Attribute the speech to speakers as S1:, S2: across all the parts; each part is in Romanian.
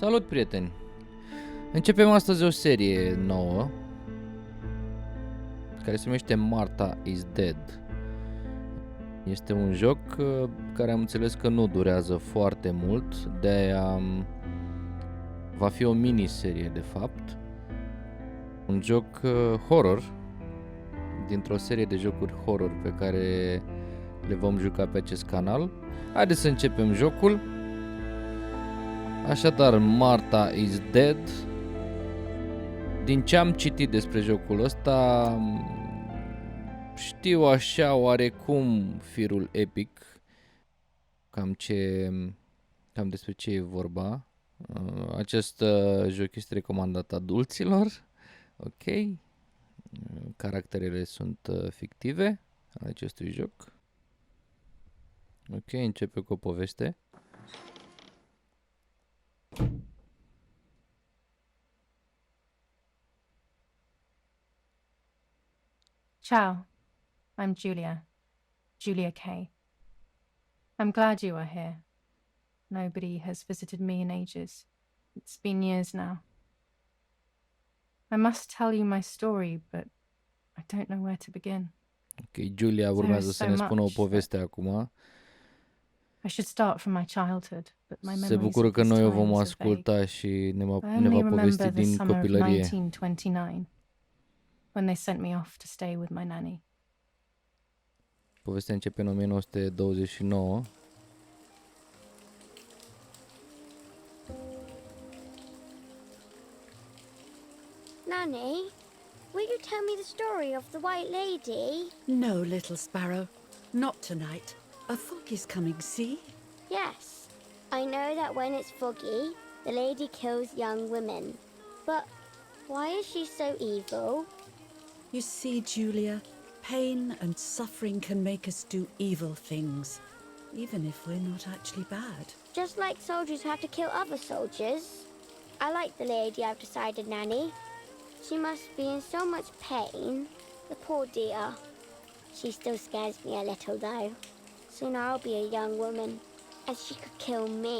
S1: Salut, prieteni! Începem astăzi o serie nouă care se numește Moartea is Dead. Este un joc care am înțeles că nu durează foarte mult, de-aia va fi o miniserie de fapt. Un joc horror, dintr-o serie de jocuri horror pe care le vom juca pe acest canal. Haideți să începem jocul. Așadar, Moartea is Dead. Din ce am citit despre jocul ăsta, știu așa oarecum firul epic, cam despre ce e vorba. Acest joc este recomandat adulților, ok. Caracterele sunt fictive ale acestui joc. Ok, începe cu o poveste.
S2: Ciao, I'm Julia Kay. I'm glad you are here. Nobody has visited me in ages. It's been years now. I must tell you my story, but I don't know where to begin.
S1: Ok, Julia urmează să ne spună o poveste acum.
S2: I should start from my childhood, but my
S1: Se
S2: memories
S1: bucură
S2: of
S1: că
S2: this
S1: noi o
S2: time
S1: vom
S2: are vague.
S1: asculta și ne
S2: I
S1: va
S2: only
S1: povesti
S2: remember the
S1: din
S2: summer of
S1: copilărie.
S2: 1929, when they sent me off to stay with my nanny.
S1: Povestea începe în 1929.
S3: Nanny, will you tell me the story of the White Lady?
S4: No, little sparrow, not tonight. A fog is coming, see?
S3: Yes, I know that when it's foggy, the lady kills young women. But why is she so evil?
S4: You see, Julia, pain and suffering can make us do evil things, even if we're not actually bad.
S3: Just like soldiers have to kill other soldiers. I like the lady I've decided, Nanny. She must be in so much pain, the poor dear. She still scares me a little though. Soon I'll be a young woman, and she could kill me.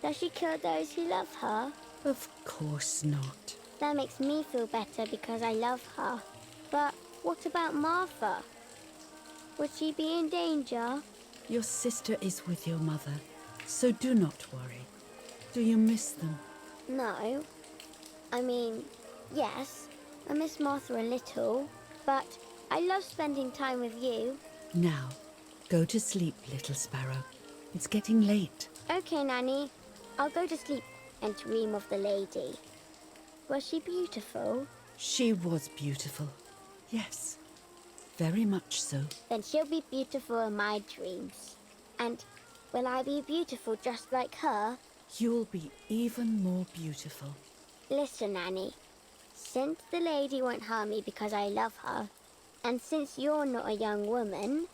S3: Does she kill those who love her?
S4: Of course not.
S3: That makes me feel better because I love her. But what about Martha? Would she be in danger?
S4: Your sister is with your mother, so do not worry. Do you miss them?
S3: No. I mean, yes, I miss Martha a little, but I love spending time with you.
S4: Now, go to sleep, little sparrow. It's getting late.
S3: Okay, Nanny. I'll go to sleep and dream of the lady. Was she beautiful?
S4: She was beautiful. Yes, very much so.
S3: Then she'll be beautiful in my dreams. And will I be beautiful just like her?
S4: You'll be even more beautiful.
S3: Listen, Nanny. Since the lady won't harm me because I love her, and since you're not a young woman,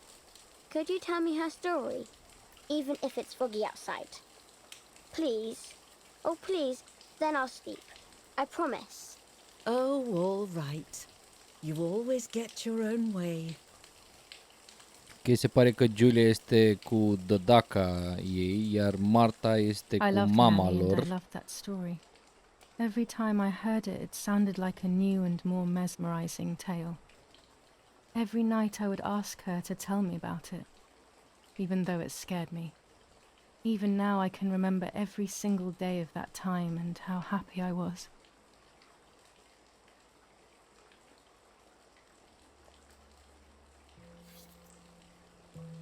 S3: could you tell me her story, even if it's foggy outside? Please. Oh, please, then I'll sleep. I promise.
S4: Oh, all right. You always get your own way.
S1: Ok, se pare că Julia este cu dădaca ei, iar Marta este
S2: I
S1: cu
S2: loved
S1: mama
S2: Nanny and I
S1: lor.
S2: loved that story. Every time I heard it, it sounded like a new and more mesmerizing tale. Every night I would ask her to tell me about it, even though it scared me. Even now I can remember every single day of that time and how happy I was.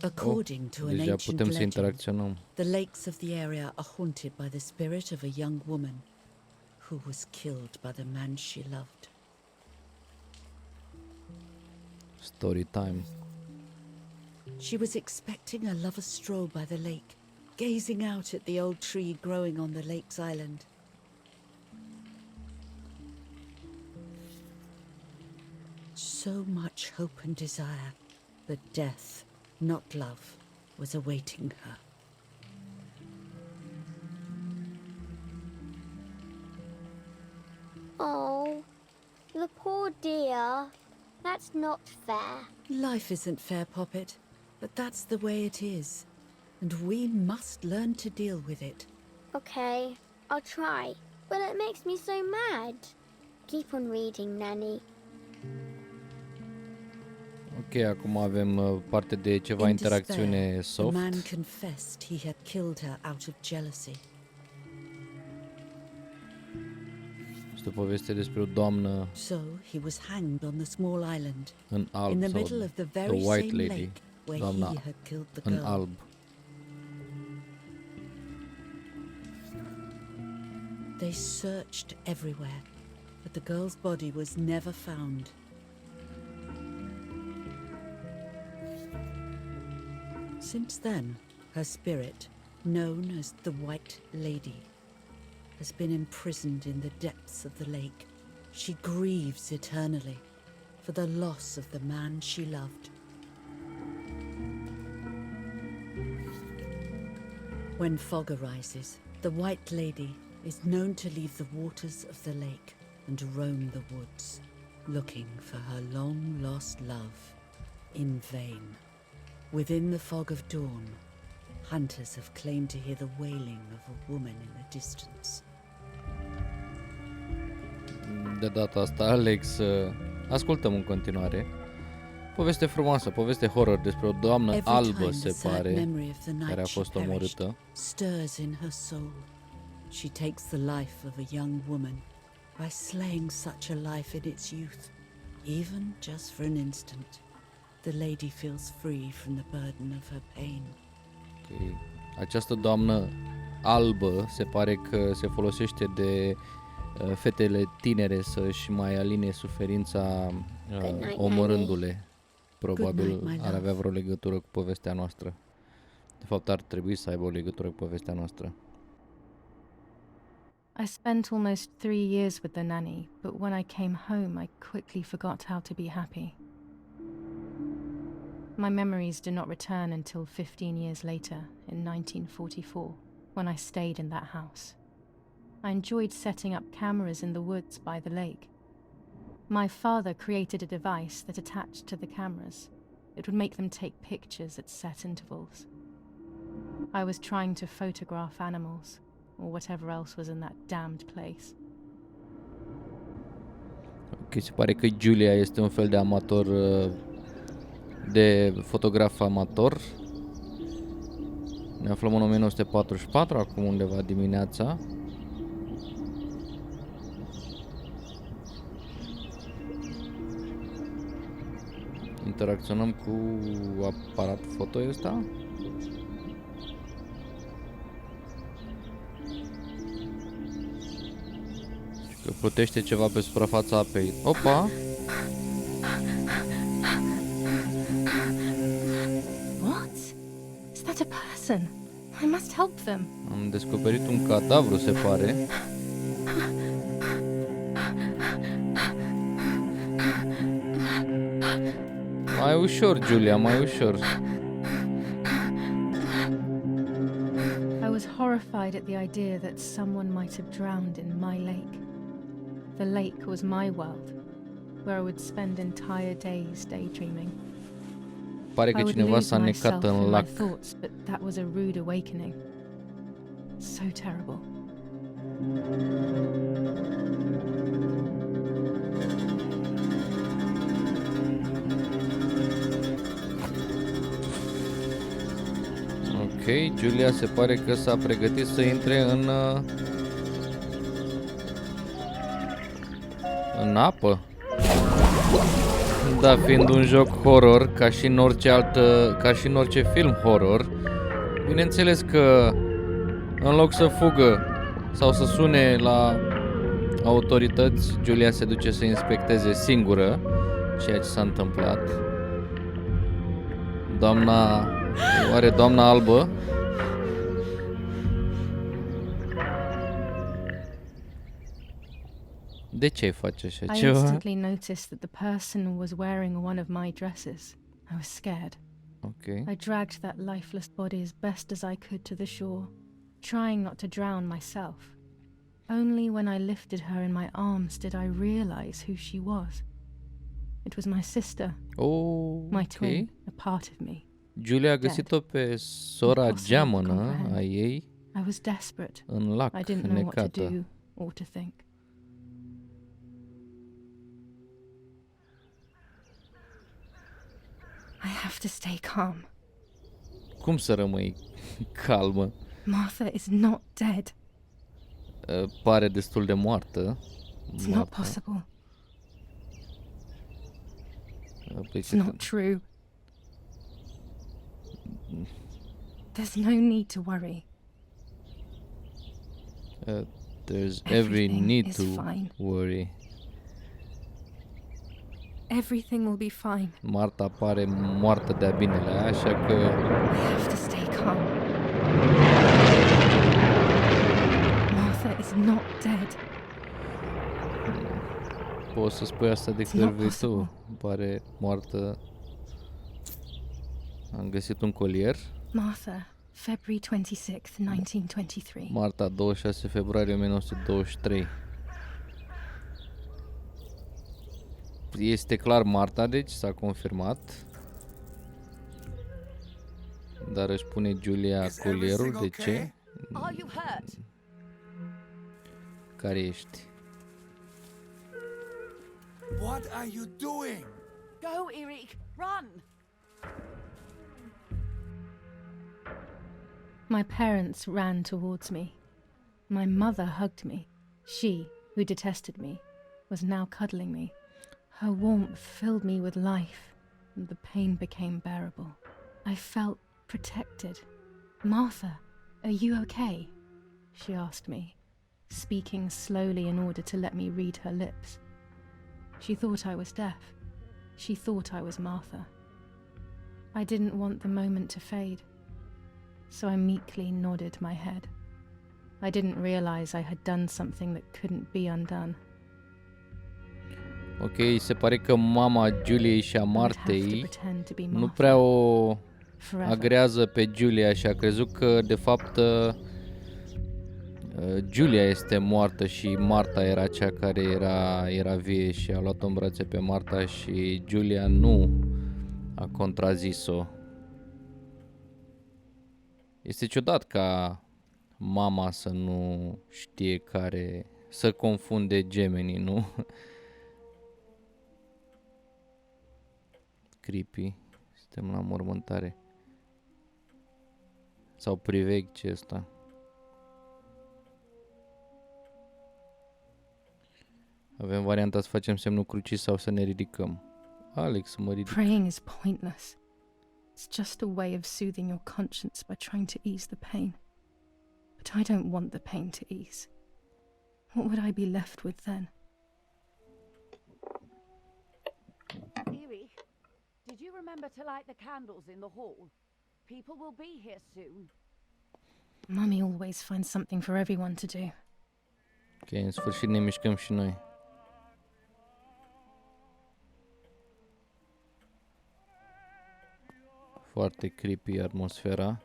S4: According to an
S1: Deja
S4: ancient
S1: putem să
S4: legend,
S1: interacționăm.
S4: the lakes of the area are haunted by the spirit of a young woman who was killed by the man she loved.
S1: Story time.
S4: She was expecting a lover's stroll by the lake, gazing out at the old tree growing on the lake's island. So much hope and desire, but death, not love, was awaiting her.
S3: Oh, the poor dear. That's not fair.
S4: Life isn't fair, Poppet, but that's the way it is, and we must learn to deal with it.
S3: Okay, I'll try, but it makes me so mad. Keep on reading, Nanny.
S1: Ok, acum avem parte de ceva
S4: In
S1: interacțiune
S4: despair, the
S1: soft.
S4: man confessed he had killed her out of jealousy.
S1: Este o poveste despre o doamnă
S4: So he was hanged on the small island,
S1: în
S4: in
S1: alb
S4: the
S1: sau
S4: middle of the
S1: the
S4: very
S1: white
S4: same
S1: lady,
S4: lake where
S1: doamna
S4: he had killed the
S1: în
S4: girl.
S1: alb.
S4: They searched everywhere, but the girl's body was never found. Since then, her spirit, known as the White Lady, has been imprisoned in the depths of the lake. She grieves eternally for the loss of the man she loved. When fog arises, the White Lady is known to leave the waters of the lake and roam the woods, looking for her long-lost love in vain. Within the fog of dawn, hunters have claimed to hear the wailing of a woman in the distance.
S1: De data asta, Alex, ascultăm în continuare. Poveste frumoasă, poveste horror despre o doamnă
S4: Every
S1: albă,
S4: time the
S1: se
S4: sad
S1: pare,
S4: memory of the
S1: care
S4: night
S1: a
S4: she
S1: fost
S4: perished
S1: omorâtă.
S4: stirs in her soul. She takes the life of a young woman by slaying such a life in its youth. Even just for an instant, the lady feels free from the burden of her pain.
S1: Okay. Această doamnă albă se pare că se folosește de fetele tinere să-și mai aline suferința omorându-le. Probabil
S4: Good night, my
S1: ar avea
S4: love.
S1: vreo legătură cu povestea noastră. De fapt, ar trebui să aibă o legătură cu povestea noastră.
S2: I spent almost 3 years with the nanny, but when I came home, I quickly forgot how to be happy. My memories do not return until 15 years later, in 1944, when I stayed in that house. I enjoyed setting up cameras in the woods by the lake. My father created a device that attached to the cameras. It would make them take pictures at set intervals. I was trying to photograph animals, or whatever else was in that damned place.
S1: Ok, se pare că Julia este un fel de amator, de fotograf amator. Ne aflăm în 1944, acum undeva dimineața. Interacționăm cu aparatul foto ăsta. Că plutește ceva pe suprafața apei. Opa!
S2: What? Is that a person? I must help them.
S1: Am descoperit un cadavru, se pare. Mai ușor, Julia, mai ușor.
S2: I was horrified at the idea that someone might have drowned in my lake. The lake was my world, where I would spend entire days daydreaming.
S1: Pare
S2: I
S1: că
S2: would
S1: cineva
S2: lose
S1: s-a necat
S2: myself in
S1: în
S2: my
S1: lac.
S2: thoughts, but that was a rude awakening. So terrible.
S1: Ok, Julia se pare că s-a pregătit să intre în apă. Da, fiind un joc horror, ca și în orice film horror, bineînțeles că în loc să fugă sau să sune la autorități, Julia se duce să inspecteze singură ceea ce s-a întâmplat. Oare doamna albă? De ce ai face așa
S2: I
S1: ceva?
S2: instantly noticed that the person was wearing one of my dresses. I was scared.
S1: Ok.
S2: I dragged that lifeless body as best as I could to the shore, trying not to drown myself. Only when I lifted her in my arms did I realize who she was. It was my sister,
S1: Oh,
S2: my
S1: ok.
S2: twin, a part of me.
S1: Julia a găsit-o pe sora
S2: Impossible to
S1: geamănă
S2: comprehend.
S1: a ei,
S2: I was desperate.
S1: în lac,
S2: I didn't know what to
S1: necată.
S2: do or to think. I have to stay calm.
S1: Cum să rămâi calmă?
S2: Martha is not dead.
S1: Pare destul de moartă.
S2: It's not possible.
S1: Păi
S2: It's not true. There's no need to worry.
S1: There's every
S2: Everything
S1: need
S2: is
S1: to
S2: fine.
S1: worry.
S2: Everything will be fine.
S1: Marta pare moartă de-a binele, așa că
S2: I have to stay calm. Martha is not dead.
S1: poți să spui asta de
S2: It's
S1: câte
S2: not
S1: vrei tu.
S2: possible.
S1: Pare moartă. Am găsit un colier.
S2: Martha, February 26th, 1923.
S1: Marta, 26 februarie 1923. Este clar Marta, deci s-a confirmat. Dar își pune Giulia colierul, de ce?
S4: Are you hurt?
S1: Care ești?
S5: What are you doing?
S4: Go, Eric, run!
S2: My parents ran towards me. My mother hugged me. She, who detested me, was now cuddling me. Her warmth filled me with life, and the pain became bearable. I felt protected. Martha, are you okay? She asked me, speaking slowly in order to let me read her lips. She thought I was deaf. She thought I was Martha. I didn't want the moment to fade, so I meekly nodded my head. I didn't realize I had done something that couldn't be undone.
S1: Ok, se pare că mama Giuliei și a
S2: I would have to
S1: Martei
S2: pretend to be
S1: nu
S2: Martha
S1: prea o
S2: forever.
S1: agrează pe Giulia și a crezut că de fapt Giulia este moartă și Marta era cea care era vie și a luat-o în brațe pe Marta și Giulia nu a contrazis-o. Este ciudat ca mama să nu știe care, să confunde gemenii, nu? Creepy. Suntem la mormântare. Sau Priveghi, ce ăsta? Avem varianta să facem semnul crucii sau să ne ridicăm. Alex, să mă ridic.
S2: Praying is pointless. It's just a way of soothing your conscience by trying to ease the pain. But I don't want the pain to ease. What would I be left with then?
S4: Eric, did you remember to light the candles in the hall? People will be here soon.
S2: Mummy always finds something for everyone to do.
S1: Ok, în sfârșit ne mișcăm și noi. Foarte creepy atmosfera.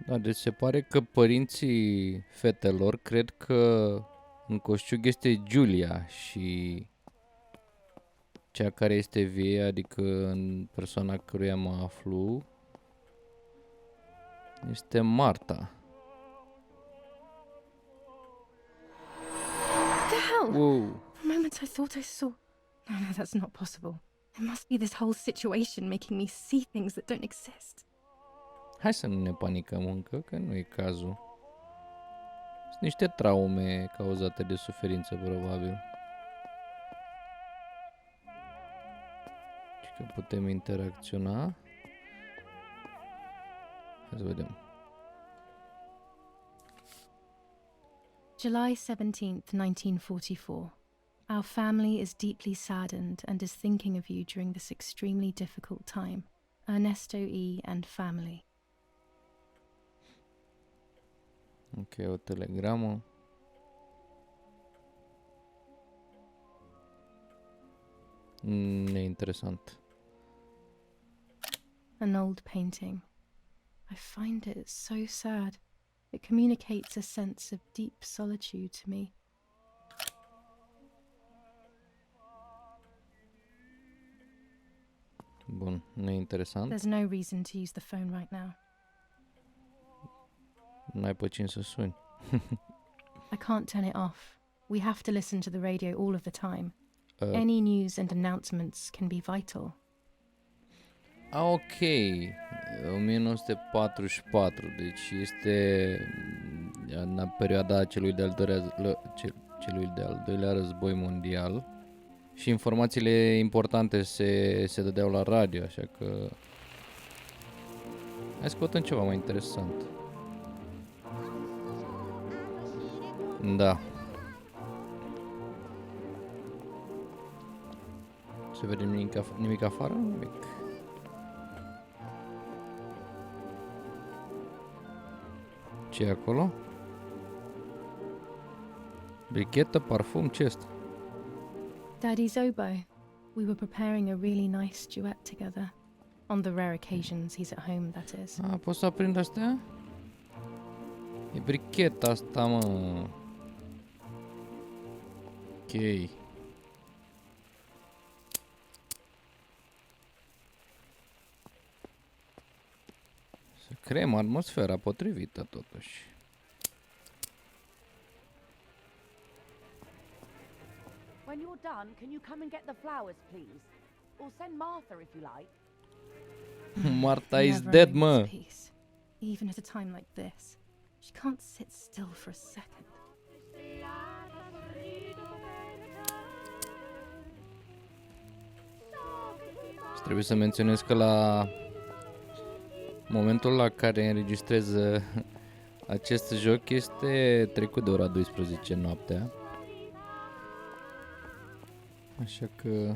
S1: Da, deci se pare că părinții fetelor cred că în coșciug este Giulia și cea care este vie, adică în persoana căruia mă aflu, este Marta.
S2: What the hell?
S1: Wow.
S2: For moments I thought I saw... No, that's not possible. It must be this whole situation making me see things that don't exist.
S1: Hai să nu ne panicăm încă, că nu e cazul. Sunt niște traume cauzate de suferință, probabil. Și că putem interacționa. Hai să vedem.
S2: July 17th, 1944. Our family is deeply saddened and is thinking of you during this extremely difficult time. Ernesto E. and family.
S1: Ok, o telegramă. Neinteresant.
S2: An old painting. I find it so sad. It communicates a sense of deep solitude to me.
S1: Bun, nu e interesant.
S2: There's no reason to use the phone right now.
S1: N-ai pe cine să suni.
S2: I can't turn it off. We have to listen to the radio all of the time. Any news and announcements can be vital.
S1: Ok, 1944, deci este în perioada celui de-al doilea război mondial și informațiile importante se dădeau la radio, așa că hai să căutăm ceva mai interesant. Da. Se vede nimic afară? Nimic. Ce e acolo? Brichetă, parfum, ce este?
S2: Daddy's oboe. We were preparing a really nice duet together. On the rare occasions he's at home, that is.
S1: Poți să aprind astea? E bricheta asta, mă. Ok. Să creăm atmosfera potrivită, totuși.
S6: When you're done, can you come and get the flowers, please? Or send Martha if you like.
S1: Moartea is
S2: Never
S1: dead,
S2: knows
S1: mă.
S2: peace, even at a time like this. She can't sit still for a second.
S1: Și trebuie să menționez că la momentul la care înregistrez acest joc este trecut de ora 12 noaptea. Așa că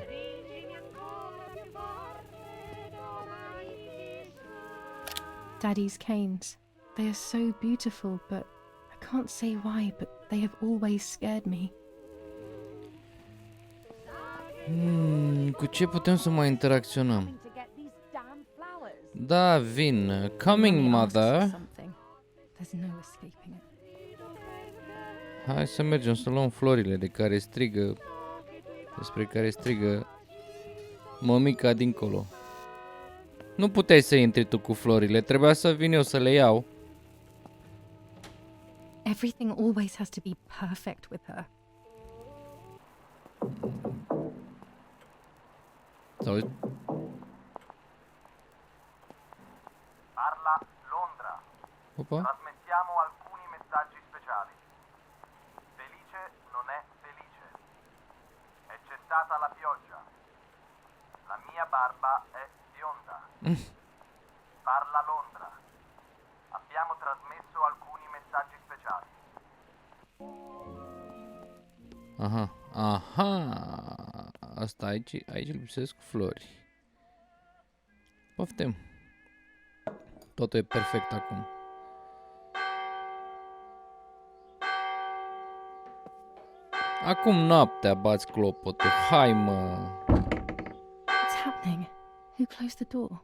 S2: Daddy's canes. They are so beautiful, but I can't say why, but they have always scared me.
S1: Cu ce putem să mai interacționăm?
S6: To get these damn flowers.
S1: Da, vin. Coming,
S2: Mommy asks for
S1: mother.
S2: something. There's no escaping it.
S1: Hai să mergem să luăm florile despre care strigă mămica dincolo. Nu puteai să intri tu cu florile, trebuia să vin eu să le iau.
S2: Everything always has to be perfect with her.
S1: Sau
S7: Parla Londra.
S1: opa.
S7: Trasmettiamo alcuni messaggi speciali. Felice non è felice. È cessata la pioggia. La mia barba è bionda. Parla Londra. Abbiamo trasmesso alcuni messaggi speciali.
S1: Aha, aha. Asta aici lipsesc flori. Poftim. Totul e perfect acum. Acum noaptea bați clopotul. Hai, mă.
S2: What's happening? Who closed the door?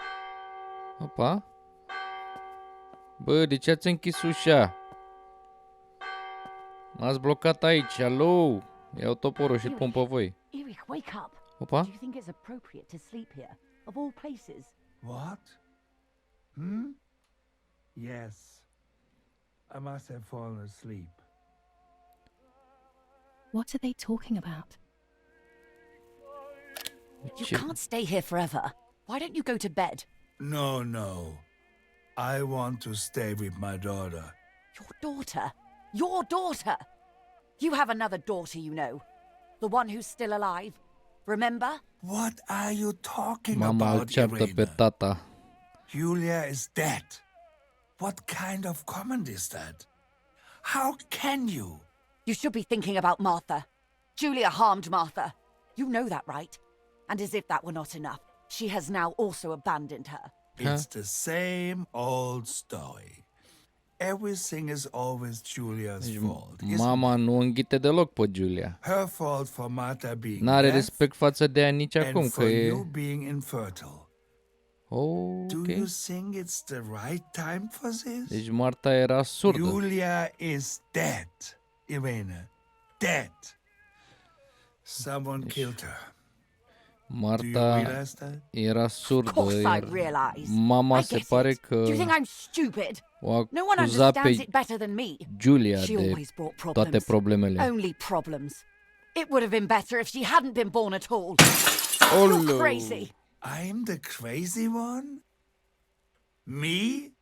S1: Opa. Bă, de ce ați închis ușa? M-ați blocat aici, alo. Iau toporul și îl pun pe voi.
S6: Erich, wake up.
S1: Opa.
S6: Do you think it's appropriate to sleep here? Of all places?
S5: What? Yes. I must have fallen asleep.
S2: What are they talking about?
S6: You
S1: Ce...
S6: can't stay here forever. Why don't you go to bed?
S5: No, no. I want to stay with my daughter.
S6: Your daughter? Your daughter? You have another daughter, you know. The one who's still alive. Remember?
S5: What are you talking
S1: Mama îl
S5: about,
S1: ceartă pe
S5: Irina?
S1: tata.
S5: Julia is dead. What kind of comment is that? How can you?
S6: You should be thinking about Martha. Julia harmed Martha. You know that, right? And as if that were not enough, she has now also abandoned her.
S5: It's the same old story. Everything is always Julia's fault. isn't
S1: Mama nu înghite deloc pe Julia.
S5: Her fault for Martha being
S1: N-are
S5: deaf
S1: respect față de ea nici acum,
S5: and
S1: că
S5: for
S1: e...
S5: you being infertile.
S1: Oh,
S5: Do
S1: ok.
S5: you think it's the right time for this?
S1: Deci Moartea era surdă.
S5: Julia is dead, Irene. Dead. Someone killed her. Do you
S1: Moartea
S5: realize that?
S1: era
S6: Of
S1: surdă,
S6: course I
S1: iar
S6: realise.
S1: mama
S6: I
S1: se
S6: get
S1: pare
S6: it.
S1: că
S6: Do you think I'm stupid?
S1: o
S6: No one
S1: acuza
S6: understands
S1: pe
S6: it better than me.
S1: Julia
S6: She
S1: de
S6: always brought
S1: toate
S6: problems.
S1: problemele.
S6: Only problems. It would have been better if she hadn't been born at all.
S1: Olu.
S6: You're crazy.
S5: I'm the crazy one? Me?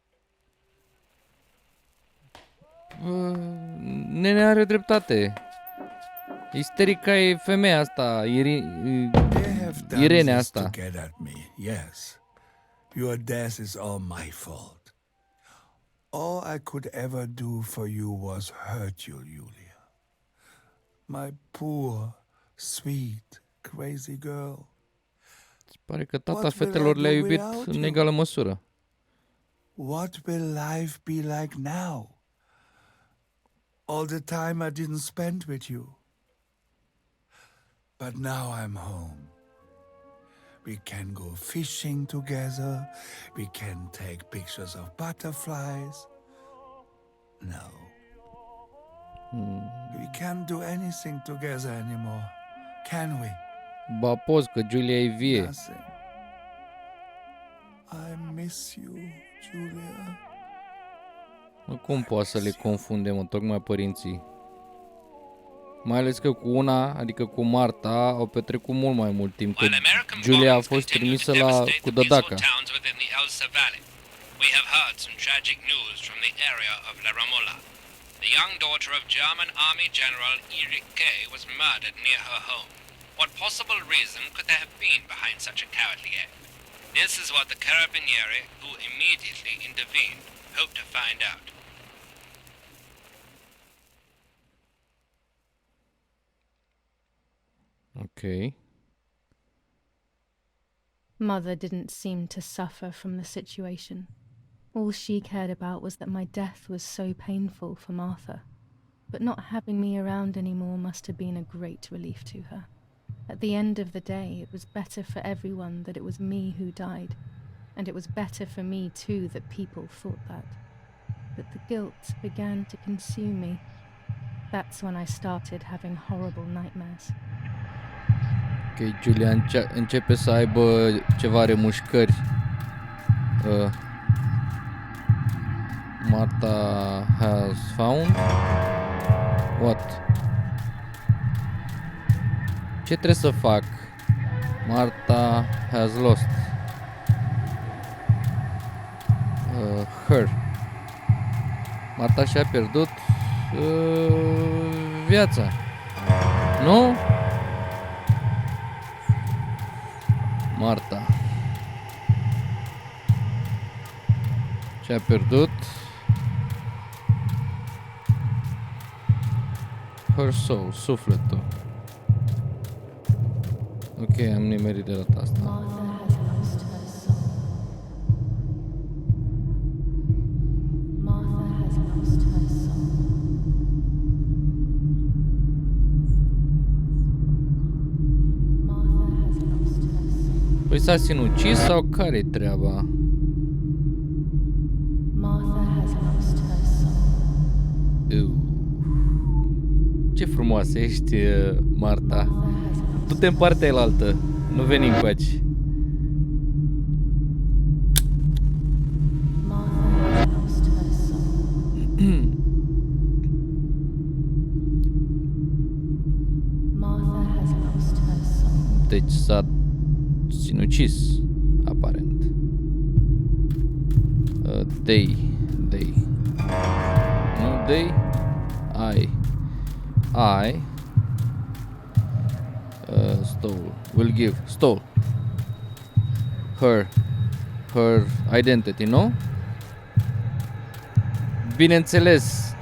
S1: Nene are dreptate. Isterica e femeia asta,
S5: They have done
S1: Irene
S5: this
S1: asta.
S5: to get at me, yes. Your death is all my fault. All I could ever do for you was hurt you, Julia. My poor, sweet, crazy girl.
S1: Pare că tata
S5: What will
S1: fetelor
S5: I
S1: le-a
S5: do
S1: iubit
S5: without
S1: în
S5: you?
S1: egală măsură.
S5: What will life be like now? All the time I didn't spend with you. But now I'm home. We can go fishing together. We can take pictures of butterflies. No. We can't do anything together anymore, can we?
S1: Ba poți că Julia e vie.
S5: Nothing. I miss you, Julia.
S1: Cum poate să le confunde, mă, tocmai părinții? Mai ales că cu una, adică cu Moartea, au petrecut mult mai mult timp, că Julia a fost trimisă cu dădaca.
S8: We have heard some tragic news from the area of La Ramola. The young daughter of German Army General Erich K. was murdered near her home. What possible reason could there have been behind such a cowardly act? This is what the carabinieri, who immediately intervened, hope to find out.
S1: Ok.
S2: Mother didn't seem to suffer from the situation. All she cared about was that my death was so painful for Martha. But not having me around anymore must have been a great relief to her. At the end of the day, it was better for everyone that it was me who died. And it was better for me too that people thought that. But the guilt began to consume me. That's when I started having horrible nightmares.
S1: Ok, Julia începe să aibă ceva remușcări. Martha has found what? Ce trebuie să fac? Martha has lost her. Martha și-a pierdut viața. Nu? Martha și-a pierdut her soul, sufletul. Ok, am nimerit de data asta.
S2: Martha has lost her soul. Martha has lost her soul. Martha has lost her soul.
S1: Păi s-a sinucis sau care-i treaba?
S2: Martha has lost her soul.
S1: Ce frumoasă ești, Martha. Du-te în partea elaltă. Nu veni încoace.
S2: Martha has lost her soul. Martha has lost her soul.
S1: Deci s-a sinucis, aparent. They. Nu, they? I stole. Will give. Stole. Her identity, nu? Bineînțeles,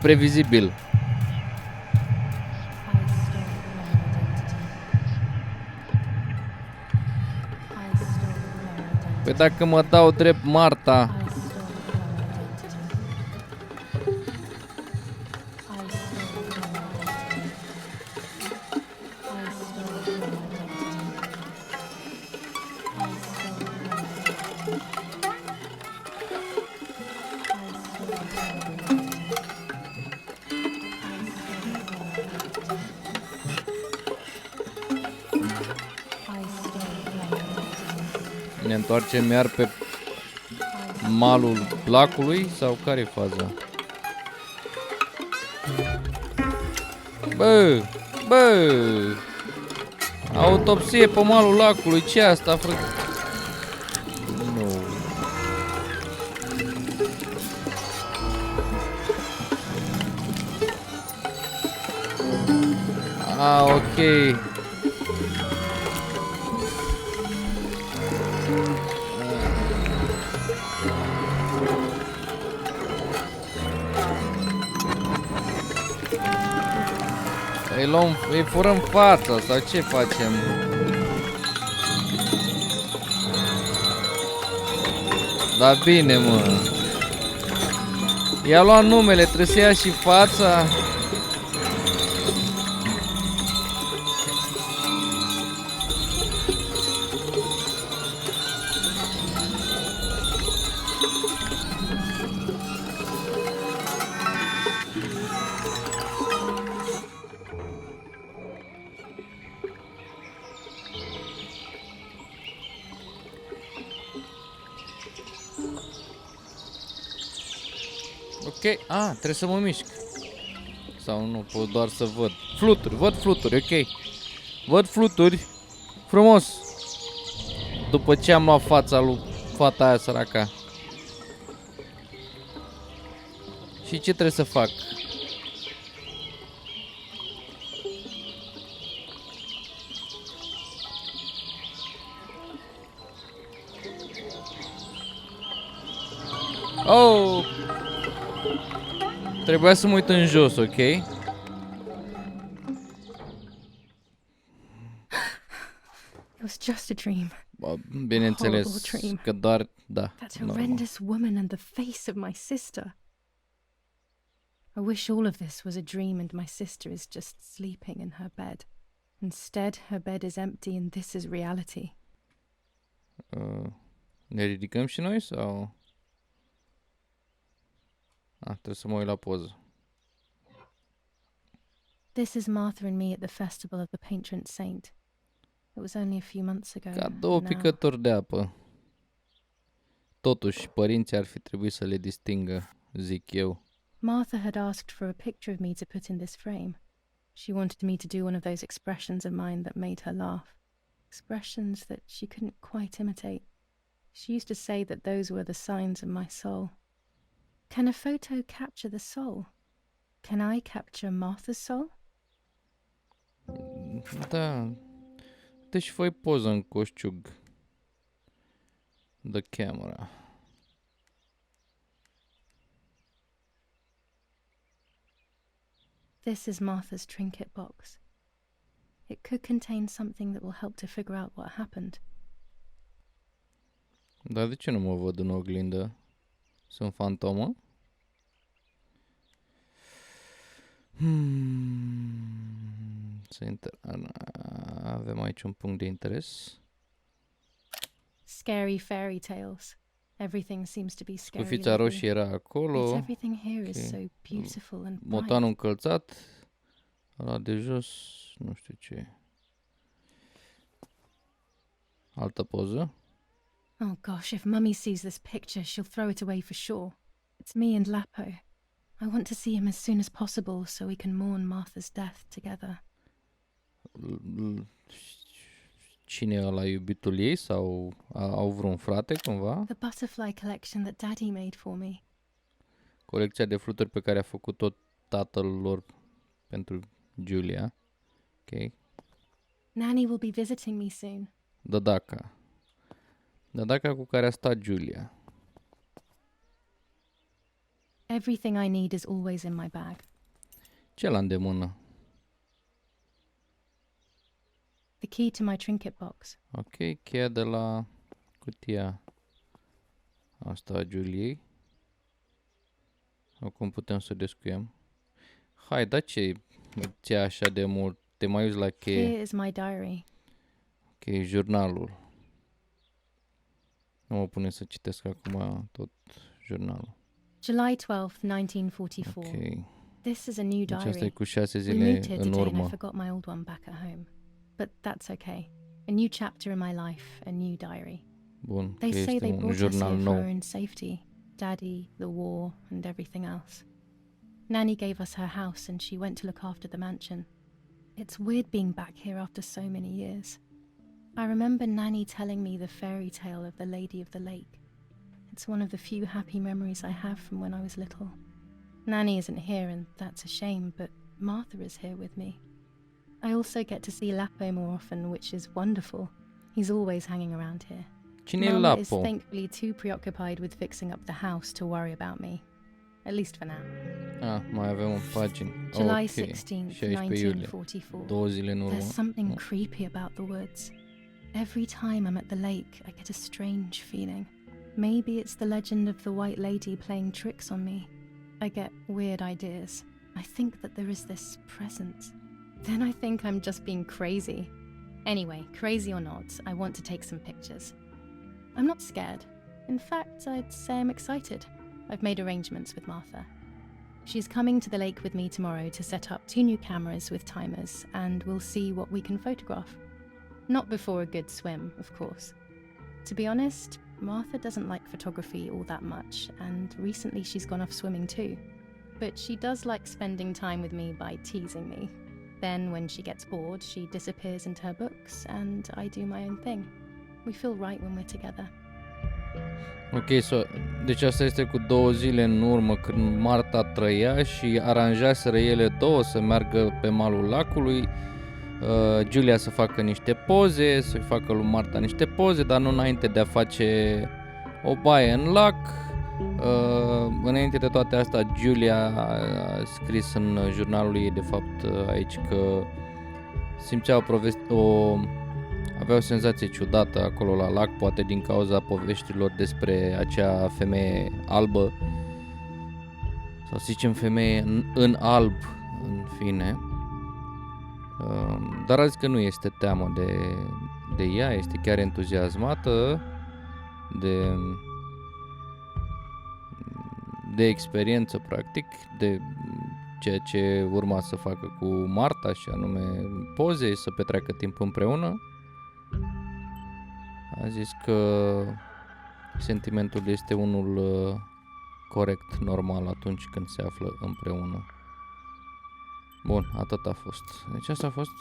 S1: previzibil.
S2: I stole her identity. I stole her identity.
S1: Păi dacă mă dau drept Martha,
S2: I stole her identity. I stole her identity. I stole her identity. I stole her identity.
S1: Ne întoarcem iar pe malul lacului sau care e faza? Bă! Autopsie pe malul lacului, ce asta, frate? Nu. Ok. Îi furăm fața sau ce facem? Da bine, mă. I-a luat numele, trebuie să ia și fața. Ok, trebuie să mă mișc. Sau nu, pot doar să văd. Fluturi, văd fluturi, ok. Văd fluturi. Frumos. După ce am luat fața lui fata aia săraca. Și ce trebuie să fac? Oh! Trebuia să mă uit în jos, ok?
S2: It was just a dream.
S1: Bineînțeles că doar, da.
S2: That horrendous woman and the face of my sister. I wish all of this was a dream and my sister is just sleeping in her bed. Instead, her bed is empty and this is reality.
S1: Ne ridicăm și noi sau? Trebuie să mă uit la poză.
S2: This is Martha and me at the festival of the patron saint. It was only a few months ago.
S1: Ca două picături de apă. Totuși, părinții ar fi trebuit să le distingă, zic eu.
S2: Martha had asked for a picture of me to put in this frame. She wanted me to do one of those expressions of mine that made her laugh. Expressions that she couldn't quite imitate. She used to say that those were the signs of my soul. Can a photo capture the soul? Can I capture Martha's soul?
S1: Da. Deci fă poză în coșciug. The camera.
S2: This is Martha's trinket box. It could contain something that will help to figure out what happened.
S1: Dar de ce nu mă văd în oglindă? Sunt fantomă? Avem aici un punct de interes.
S2: Scary fairy tales. Everything seems to be scary.
S1: Scufița roșie era acolo.
S2: Yet everything here is so beautiful and bright.
S1: Motanul încălțat. Ăla de jos, nu știu ce. Altă poză.
S2: Oh gosh, if Mummy sees this picture, she'll throw it away for sure. It's me and Lapo. I want to see him as soon as possible so we can mourn Martha's death together.
S1: Cine e ăla, iubitul ei sau au vreun frate cumva?
S2: The butterfly collection that Daddy made for me.
S1: Colecția de fluturi pe care a făcut-o tatăl lor pentru Julia. Ok.
S2: Nanny will be visiting me soon.
S1: Dadaca cu care a stat Julia.
S2: Everything I need is always in my bag.
S1: Ce la îndemână?
S2: The key to my trinket box.
S1: Ok, cheia de la cutia asta a Juliei. Acum putem să o descuiem. Hai, da ce ți-a așa de mult? Te mai uiți la cheie?
S2: Here is my diary.
S1: Ok, jurnalul. Nu mă pune să citesc acum tot jurnalul.
S2: July 12th, 1944.
S1: Ok.
S2: This is a new
S1: Deci asta e
S2: diary.
S1: cu 6
S2: We
S1: zile
S2: moved here
S1: în
S2: today and I
S1: urmă.
S2: forgot my old one back at home. But that's okay. A new chapter in my life, a new diary.
S1: Bun, că
S2: They say
S1: este
S2: they
S1: un
S2: brought us
S1: jurnal
S2: here for our
S1: nou.
S2: own safety. Daddy, the war, and everything else. Nanny gave us her house and she went to look after the mansion. It's weird being back here after so many years. I remember Nanny telling me the fairy tale of the Lady of the Lake. It's one of the few happy memories I have from when I was little. Nanny isn't here and that's a shame, but Martha is here with me. I also get to see Lapo more often, which is wonderful. He's always hanging around here.
S1: Cine e
S2: Mama is
S1: Lapo?
S2: thankfully too preoccupied with fixing up the house to worry about me. At least for now.
S1: Mai avem o pagină.
S2: July
S1: Ok,
S2: 16th,
S1: 16 iulie.
S2: 1944.
S1: 2 zile în urmă.
S2: There's something
S1: Nu.
S2: creepy about the woods. Every time I'm at the lake, I get a strange feeling. Maybe it's the legend of the white lady playing tricks on me. I get weird ideas. I think that there is this presence. Then I think I'm just being crazy. Anyway, crazy or not, I want to take some pictures. I'm not scared. In fact, I'd say I'm excited. I've made arrangements with Martha. She's coming to the lake with me tomorrow to set up 2 new cameras with timers, and we'll see what we can photograph. Not before a good swim, of course. To be honest, Martha doesn't like photography all that much, and recently she's gone off swimming too. But she does like spending time with me by teasing me. Then, when she gets bored, she disappears into her books, and I do my own thing. We feel right when we're together.
S1: Ok, deci asta este cu 2 zile în urmă când Marta trăia și aranjaseră ele două să meargă pe malul lacului, Giulia să facă niște poze, să-i facă lui Marta niște poze, dar nu înainte de a face o baie în lac. Înainte de toate astea, Giulia a scris în jurnalul ei, de fapt, aici că simțea avea o senzație ciudată acolo la lac, poate din cauza poveștilor despre acea femeie albă, sau să zicem femeie în alb, în fine. Dar a zis că nu este teamă de ea, este chiar entuziasmată de experiență, practic, de ceea ce urma să facă cu Marta, și anume poze, să petreacă timp împreună. A zis că sentimentul este unul corect, normal atunci când se află împreună. Bun, atât a fost. Deci asta a fost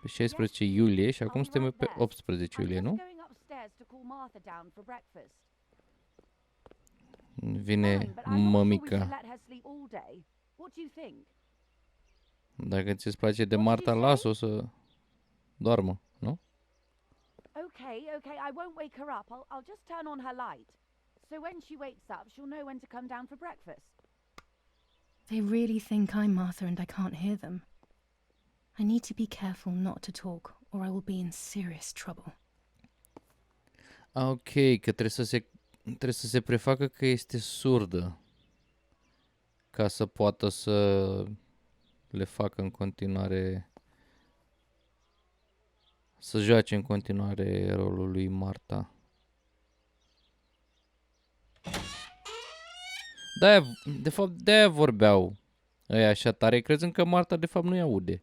S1: pe 16 iulie și acum suntem pe 18 iulie, nu? Vine mămica. Dacă ți-ți place de Marta, las-o să doarmă, nu?
S6: Okay, I won't wake her up. I'll just turn on her light. So when she wakes up, she'll know when to come down for breakfast.
S2: They really think I'm Martha and I can't hear them. I need to be careful not to talk, or I will be in serious trouble.
S1: Ok, că trebuie să se prefacă că este surdă ca să poată să le facă în continuare, să joace în continuare rolul lui Marta. De fapt, de-aia vorbeau ăia așa tare, crezând că Marta de fapt nu-i aude.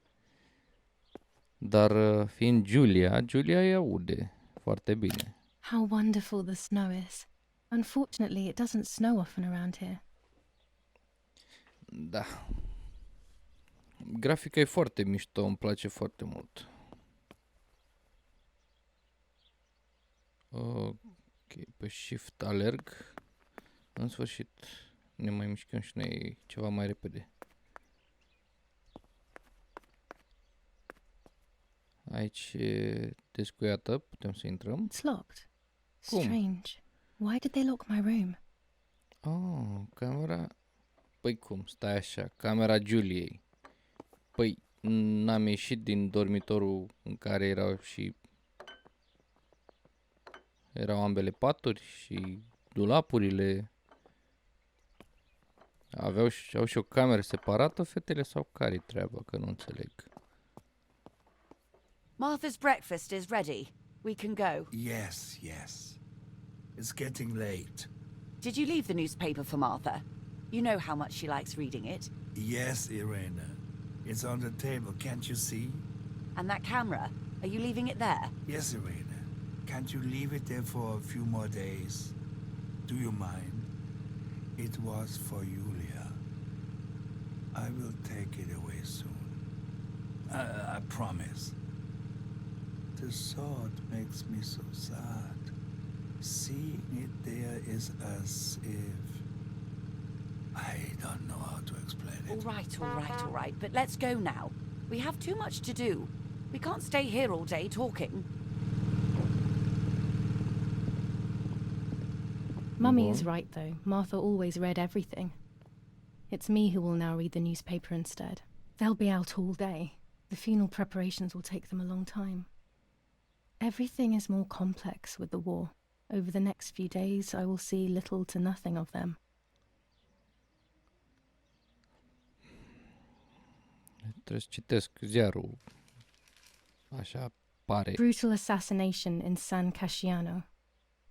S1: Dar fiind Giulia îi aude foarte bine.
S2: How wonderful the snow is. Unfortunately, it doesn't snow often around here.
S1: Da. Grafica e foarte mișto, îmi place foarte mult. Ok, pe shift alerg. În sfârșit ne mai mișcăm și noi ceva mai repede. Aici e descuiată, putem să intrăm.
S2: It's locked.
S1: Cum?
S2: Strange. Why did they lock my room?
S1: Oh, camera... Păi cum, stai așa, camera Giuliei. Păi, n-am ieșit din dormitorul în care erau ambele paturi și dulapurile. Au și o cameră separată, fetele, sau care-i treaba, că nu înțeleg.
S6: Martha's breakfast is ready. We can go.
S5: Yes. It's getting late.
S6: Did you leave the newspaper for Martha? You know how much she likes reading it.
S5: Yes, Irena. It's on the table, can't you see?
S6: And that camera, are you leaving it there?
S5: Yes, Irena. Can't you leave it there for a few more days? Do you mind? It was for Julia. I will take it away soon. I promise. The sword makes me so sad. Seeing it there is as if... I don't know how to explain it.
S6: All right, but let's go now. We have too much to do. We can't stay here all day talking.
S2: Mummy is right, though. Martha always read everything. It's me who will now read the newspaper instead. They'll be out all day. The funeral preparations will take them a long time. Everything is more complex with the war. Over the next few days, I will see little to nothing of them.
S1: Trebuie să citesc ziarul. Așa pare.
S2: Brutal assassination in San Casciano.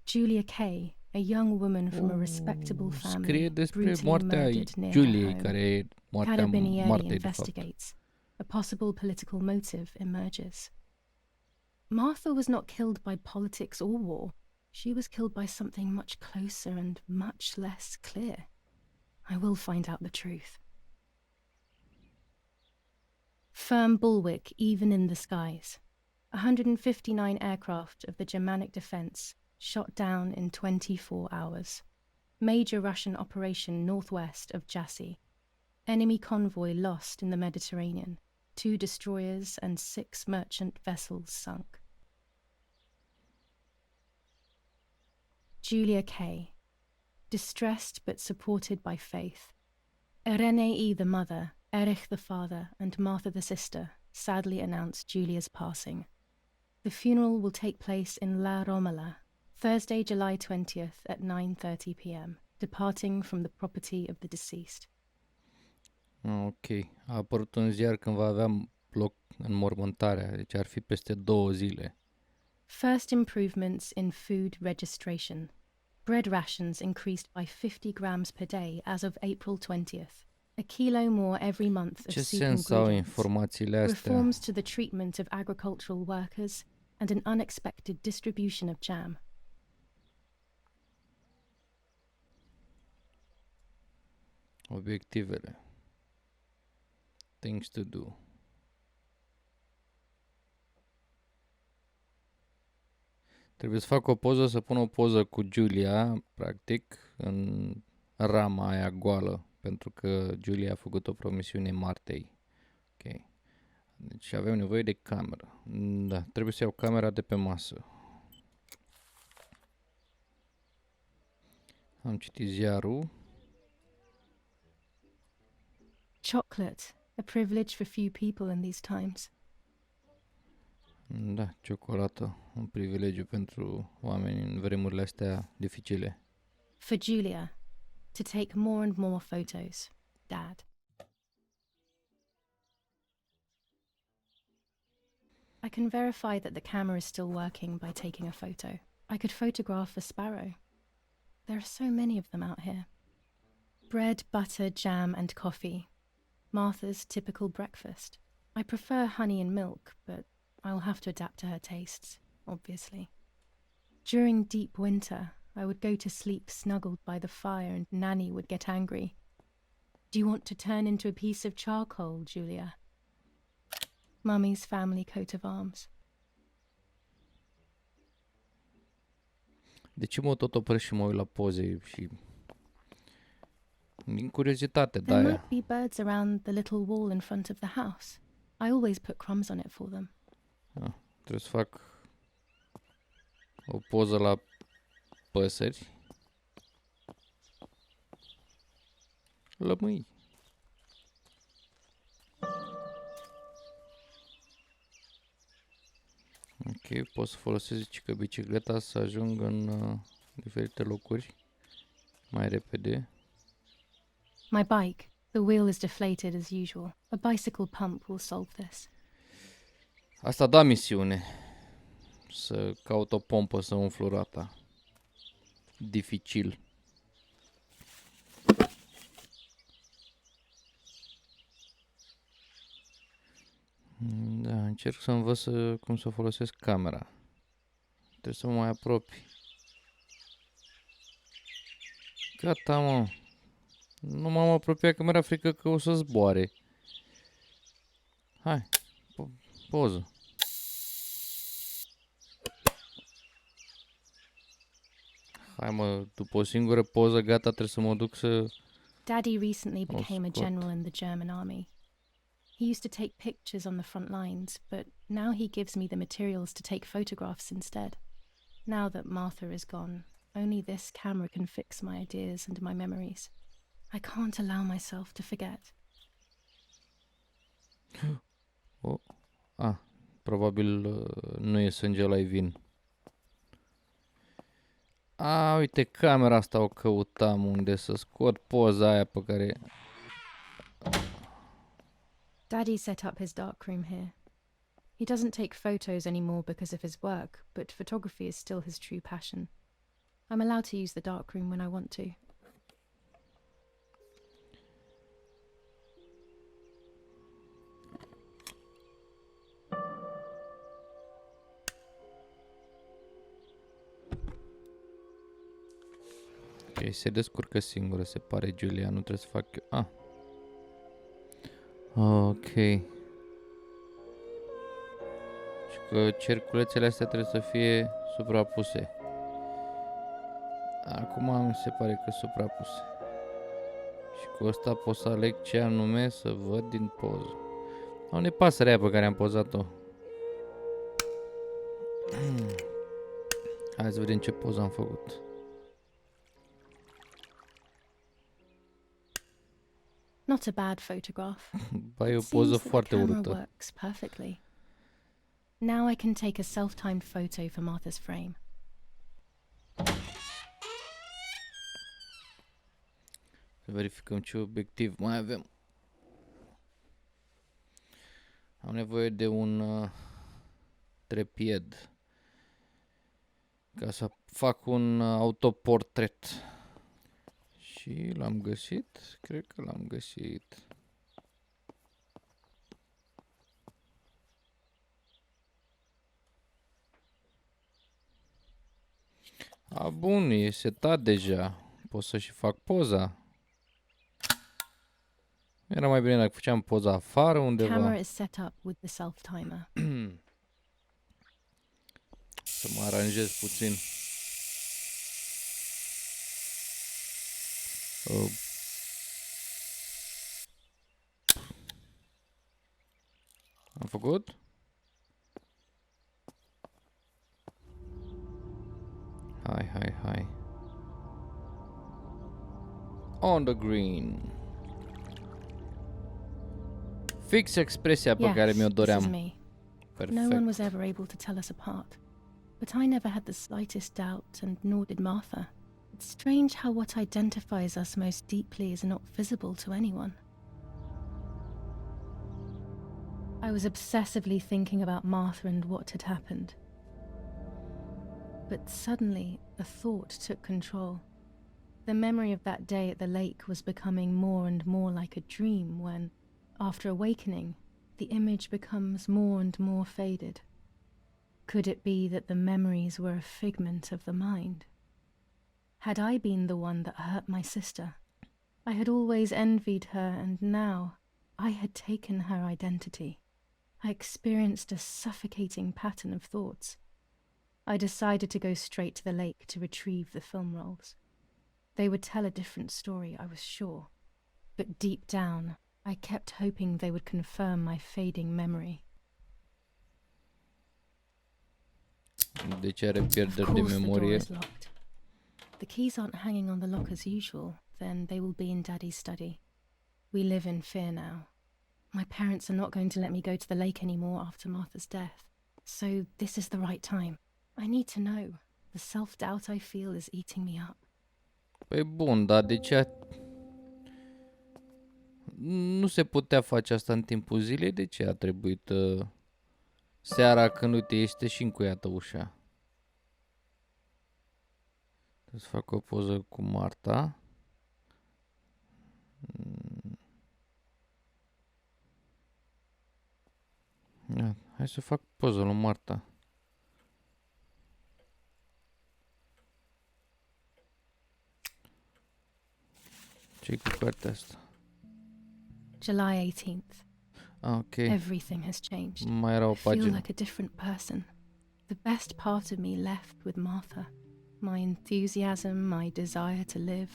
S2: Julia Kay, a young woman from a respectable family,
S1: Scrie despre
S2: brutally
S1: moartea
S2: murdered near
S1: Juliei,
S2: her home.
S1: care e moartea
S2: Carabinieri
S1: Moartei, de fapt.
S2: investigates. A possible political motive emerges. Martha was not killed by politics or war. She was killed by something much closer and much less clear. I will find out the truth. Firm bulwark even in the skies. 159 aircraft of the Germanic defense shot down in 24 hours. Major Russian operation northwest of Jassy. Enemy convoy lost in the Mediterranean. 2 destroyers and 6 merchant vessels sunk. Julia Kay. Distressed but supported by faith. Irenei the mother, Erich the father, and Martha the sister sadly announced Julia's passing. The funeral will take place in La Romola, Thursday, July 20th at 9:30 p.m., departing from the property of the deceased.
S1: Ok. A apărut un ziar când va avea loc înmormântarea, deci ar fi peste 2 zile.
S2: First improvements in food registration. Bread rations increased by 50 grams per day as of April 20th. A kilo more every month of
S1: Ce
S2: soup
S1: sens au
S2: ingredients.
S1: informațiile astea?
S2: Reforms to the treatment of agricultural workers and an unexpected distribution of jam.
S1: Obiectivele. Things to do. Trebuie să fac o poză, să pun o poză cu Julia, practic, în rama aia goală, pentru că Julia a făcut o promisiune Martei. Ok. Deci avem nevoie de cameră. Da, trebuie să iau camera de pe masă. Am citit ziarul.
S2: Chocolate, a privilege for few people in these times.
S1: Da, ciocolată, un privilegiu pentru oameni în vremurile astea dificile.
S2: For Julia, to take more and more photos. Dad. I can verify that the camera is still working by taking a photo. I could photograph a sparrow. There are so many of them out here. Bread, butter, jam, and coffee. Martha's typical breakfast. I prefer honey and milk, but I'll have to adapt to her tastes, obviously. During deep winter, I would go to sleep snuggled by the fire and Nanny would get angry. Do you want to turn into a piece of charcoal, Julia? Mummy's family coat of arms.
S1: De ce mă tot opresc și mă uit la poze și... Din curiozitate,
S2: There
S1: de-aia.
S2: might be birds around the little wall in front of the house. I always put crumbs on it for them.
S1: Ah, trebuie să fac o poză la păsări. Lămâi. Ok, pot să folosesc zice, bicicleta să ajung în diferite locuri mai repede.
S2: My bike. The wheel is deflated as usual. A bicycle pump will solve this.
S1: Asta da misiune. Să caut o pompă să umflu roata. Dificil. Da, încerc să învăț cum să folosesc camera. Trebuie să mă mai apropii. Gata, mă. Nu m-am apropiat că mi-era frică că o să zboare. Hai, poză. Hai, mă, după o singură poză, gata, trebuie să mă duc să...
S2: Daddy recently
S1: Oh,
S2: became a
S1: Scott.
S2: general in the German army. He used to take pictures on the front lines, but now he gives me the materials to take photographs instead. Now that Martha is gone, only this camera can fix my ideas and my memories. I can't allow myself to forget.
S1: Oh. Probabil nu e sânge la vin. Uite, camera asta o căutam unde să scot poza aia pe care...
S2: Daddy set up his darkroom here. He doesn't take photos anymore because of his work, but photography is still his true passion. I'm allowed to use the darkroom when I want to.
S1: Ok, se descurcă singură, se pare, Giulia, nu trebuie să fac eu... Ok. Și că cerculețele astea trebuie să fie suprapuse. Acum mi se pare că suprapuse. Și cu asta pot să aleg ce anume să văd din poză. Unde e pasărea pe care am pozat-o? Hai să vedem ce poză am făcut.
S2: Not a bad photograph.
S1: Ba, e o
S2: It
S1: poză
S2: seems that the
S1: foarte
S2: camera
S1: urâtă.
S2: works perfectly. Now I can take a self-timed photo for Martha's frame.
S1: Să verificăm ce obiectiv mai avem. Am nevoie de un trepied ca să fac un autoportret. Și l-am găsit? Cred că l-am găsit. Bun, e setat deja. Pot să și fac poza. Era mai bine dacă făceam poza afară undeva.
S2: Camera is set up with the self-timer.
S1: Să mă aranjez puțin. Am făcut? Hai. On the green. Fix expresia pe care mi-o
S2: This is
S1: doream.
S2: me.
S1: Perfect.
S2: No one was ever able to tell us apart. But I never had the slightest doubt, and nor did Martha. It's strange how what identifies us most deeply is not visible to anyone. I was obsessively thinking about Martha and what had happened. But suddenly, a thought took control. The memory of that day at the lake was becoming more and more like a dream when, after awakening, the image becomes more and more faded. Could it be that the memories were a figment of the mind? Had I been the one that hurt my sister? I had always envied her, and now I had taken her identity. I experienced a suffocating pattern of thoughts. I decided to go straight to the lake to retrieve the film rolls. They would tell a different story, I was sure. But deep down, I kept hoping they would confirm my fading memory.
S1: Deci are
S2: Of
S1: pierderi de
S2: course the door
S1: memorie.
S2: is locked. The keys aren't hanging on the lock as usual, then they will be in Daddy's study. We live in fear now. My parents are not going to let me go to the lake anymore after Martha's death. So this is the right time. I need to know. The self-doubt I feel is eating me up.
S1: Păi bun, dar de ce nu se putea face asta în timpul zilei? De ce a trebuit seara când, uite, este și încuiată ușa? Trebuie să fac o poză cu Moartea. Hai să fac poză lui Moartea. Ce-i cu cartea asta?
S2: July 18th.
S1: Ah, ok.
S2: Everything has changed.
S1: Mai era o
S2: I feel
S1: pagină.
S2: like a different person. The best part of me left with Martha. My enthusiasm, my desire to live,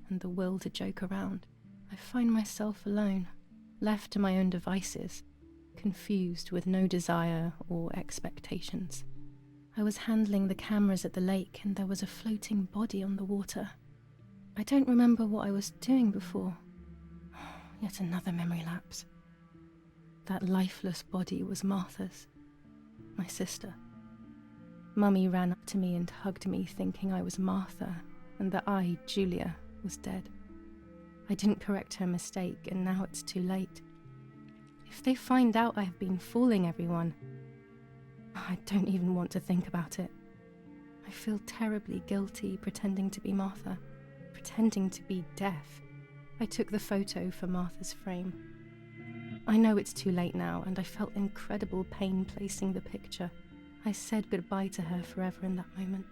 S2: and the will to joke around. I find myself alone, left to my own devices, confused with no desire or expectations. I was handling the cameras at the lake and there was a floating body on the water. I don't remember what I was doing before. Yet another memory lapse. That lifeless body was Martha's, my sister. Mummy ran up to me and hugged me, thinking I was Martha and that I, Julia, was dead. I didn't correct her mistake and now it's too late. If they find out I have been fooling everyone, I don't even want to think about it. I feel terribly guilty pretending to be Martha, pretending to be deaf. I took the photo for Martha's frame. I know it's too late now, and I felt incredible pain placing the picture. I said goodbye to her forever in that moment.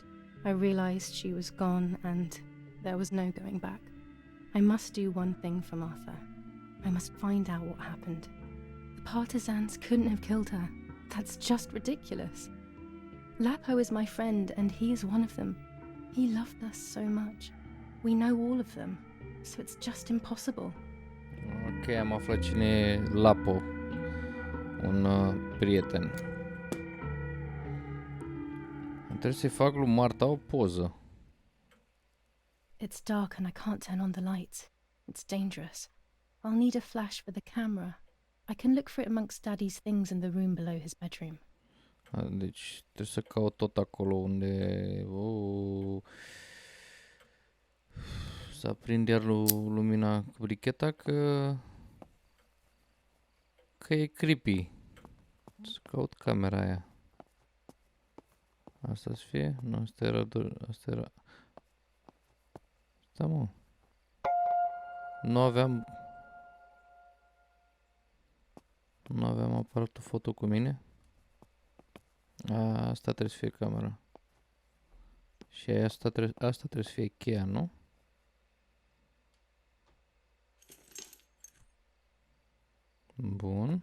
S2: I realized she was gone and there was no going back. I must do one thing for Martha. I must find out what happened. The partisans couldn't have killed her. That's just ridiculous. Lapo is my friend and he is one of them. He loved us so much. We know all of them, so it's just impossible.
S1: Ok, am aflat cine e Lapo. Un prieten. Trebuie să-i fac lui Moartea o poză.
S2: It's dark and I can't turn on the lights. It's dangerous. I'll need a flash for the camera. I can look for it amongst Daddy's things in the room below his bedroom.
S1: Deci trebuie să caut tot acolo unde... Să aprind iar lumina cu bricheta că e creepy. Să caut camera aia. Asta să fie? Nu, asta era... Asta, mă. Nu aveam aparatul foto cu mine. Asta trebuie să fie camera. Și asta trebuie să fie cheia, nu? Bun.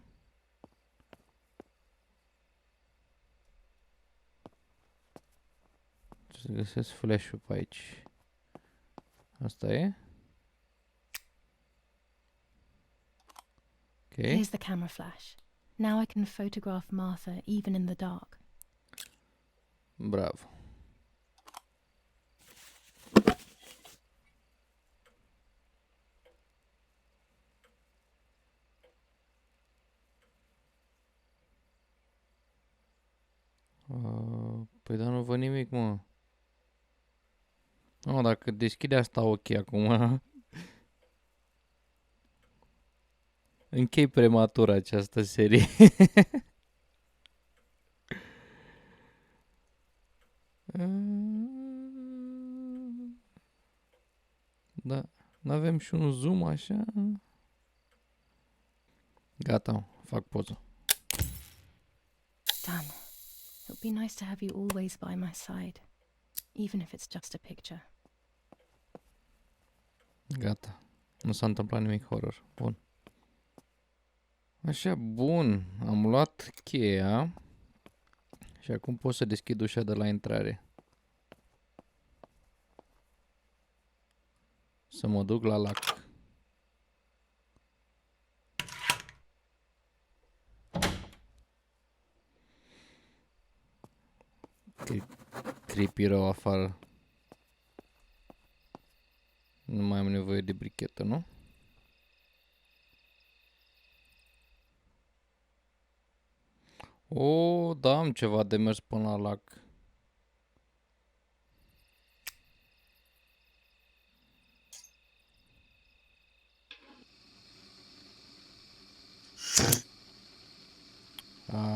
S1: Trebuie să găsesc flash-ul pe aici. Asta e? Okay.
S2: Here's the camera flash. Now I can photograph Martha even in the dark.
S1: Bravo. Păi dar nu văd nimic, mă. Dacă deschide asta ochii acum... Închei prematur această serie. Da, n-avem și un zoom așa. Gata, fac poză.
S2: Done. It would be nice to have you always by my side, even if it's just a picture.
S1: Gata. Nu s-a întâmplat nimic horror. Bun. Așa, bun. Am luat cheia și acum pot să deschid ușa de la intrare. Să mă duc la lac. Creepy rău afară. Nu mai am nevoie de brichetă, nu? Da, am ceva de mers până la lac.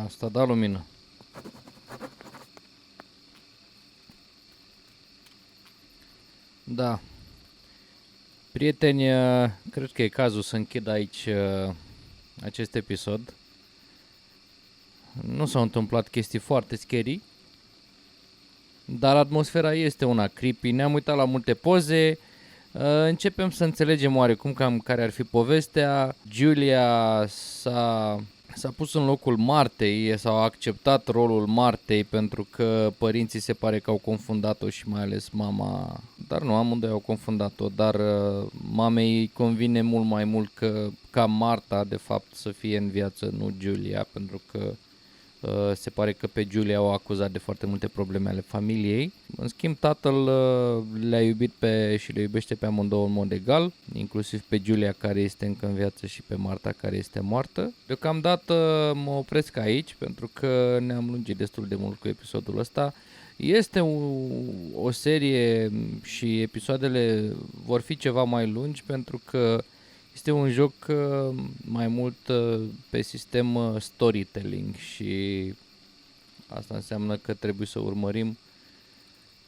S1: Asta da lumină. Da. Prieteni, cred că e cazul să închid aici acest episod. Nu s-au întâmplat chestii foarte scary, dar atmosfera este una creepy. Ne-am uitat la multe poze, Începem să înțelegem oarecum cam care ar fi povestea. Julia s-a pus în locul Martei sau a acceptat rolul Martei pentru că părinții se pare că au confundat-o și mai ales mama, dar nu, amândoi au confundat-o, dar mamei îi convine mult mai mult ca Marta de fapt să fie în viață, nu Julia, pentru că se pare că pe Julia o acuzat de foarte multe probleme ale familiei. În schimb, tatăl le-a iubit și le iubește pe amândouă în mod egal, inclusiv pe Julia care este încă în viață și pe Marta care este moartă. Deocamdată mă opresc aici pentru că ne-am lungit destul de mult cu episodul ăsta. Este o serie și episoadele vor fi ceva mai lungi pentru că este un joc mai mult pe sistem storytelling și asta înseamnă că trebuie să urmărim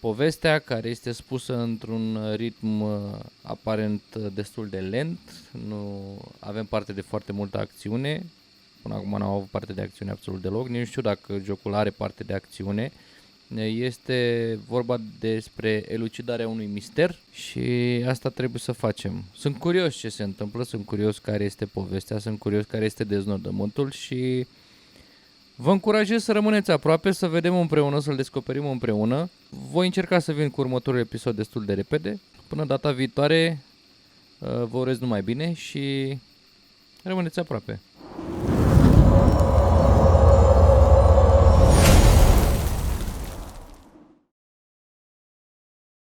S1: povestea care este spusă într-un ritm aparent destul de lent. Nu avem parte de foarte multă acțiune. Până acum n-am avut parte de acțiune absolut deloc. Nici nu știu dacă jocul are parte de acțiune. Este vorba despre elucidarea unui mister și asta trebuie să facem. Sunt curios ce se întâmplă, sunt curios care este povestea, sunt curios care este deznodământul și vă încurajez să rămâneți aproape, să vedem împreună, să-l descoperim împreună. Voi încerca să vin cu următorul episod destul de repede. Până data viitoare, vă urez numai bine și rămâneți aproape.